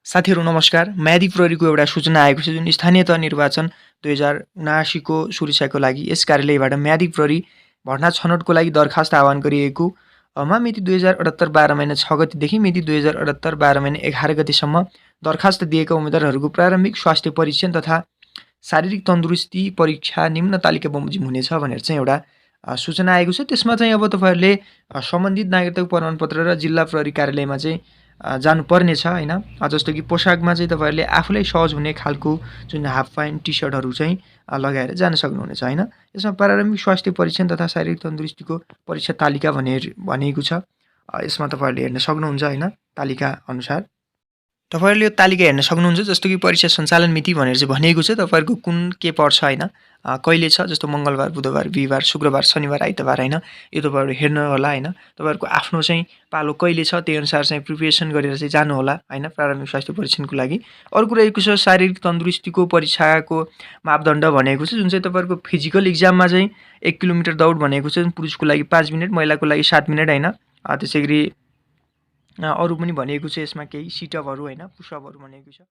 साथीहरू नमस्कार। म्यादी प्रहरीको एउटा सूचना आएको छ जुन स्थानीय तह निर्वाचन 2079 को सुरक्षाको लागि यस कार्यालयबाट म्यादी प्रहरी भर्ना छनौटको लागि दरखास्त आह्वान गरिएको मा मिति 2078 12 महिना 6 गतेदेखि मिति 2078 12 महिना 11 गतेसम्म दरखास्त दिएका उम्मेदवारहरूको प्रारम्भिक स्वास्थ्य परीक्षण तथा शारीरिक तन्दुरुस्ती परीक्षा निम्न तालिका बमोजिम हुनेछ भनेर चाहिँ एउटा सूचना आएको छ। त्यसमा चाहिँ अब तपाईँहरूले सम्बन्धित नागरिकताको प्रमाणपत्र र जिल्ला प्रहरी कार्यालयमा चाहिँ जानुपर्ने छ हैन। जस्तो कि पोसाकमा चाहिँ तपाईँहरूले आफूलाई सहज हुने खालको जुन हाफ प्यान्ट टी सर्टहरू चाहिँ लगाएर जान सक्नुहुनेछ हैन। यसमा प्रारम्भिक स्वास्थ्य परीक्षण तथा शारीरिक तन्दुरुस्तीको परीक्षा तालिका भनेको छ। यसमा तपाईँहरूले हेर्न सक्नुहुन्छ हैन तालिका अनुसार। तपाईँहरूले यो तालिका हेर्न सक्नुहुन्छ। जस्तो कि परीक्षा सञ्चालन मिति भनेर चाहिँ भनिएको छ तपाईँहरूको कुन के पर्छ हैन, कहिले छ, जस्तो मङ्गलबार, बुधबार, बिहिबार, शुक्रबार, शनिबार, आइतबार हैन। यो तपाईँहरू हेर्नु होला हैन। तपाईँहरूको आफ्नो चाहिँ पालो कहिले छ त्यही अनुसार चाहिँ प्रिपरेसन गरेर चाहिँ जानु होला हैन प्रारम्भिक स्वास्थ्य परीक्षणको लागि। अर्को रहेको छ शारीरिक तन्दुरुस्तीको परीक्षाको मापदण्ड भनेको छ जुन चाहिँ तपाईँहरूको फिजिकल इक्जाममा चाहिँ 1 किलोमिटर दौड भनेको छ, पुरुषको लागि 5 मिनेट, महिलाको लागि 7 मिनेट हैन। त्यसैगरी अरू पनि भनेको छ यसमा केही सिटअपहरू हैन, पुसअपहरू भनेको छ।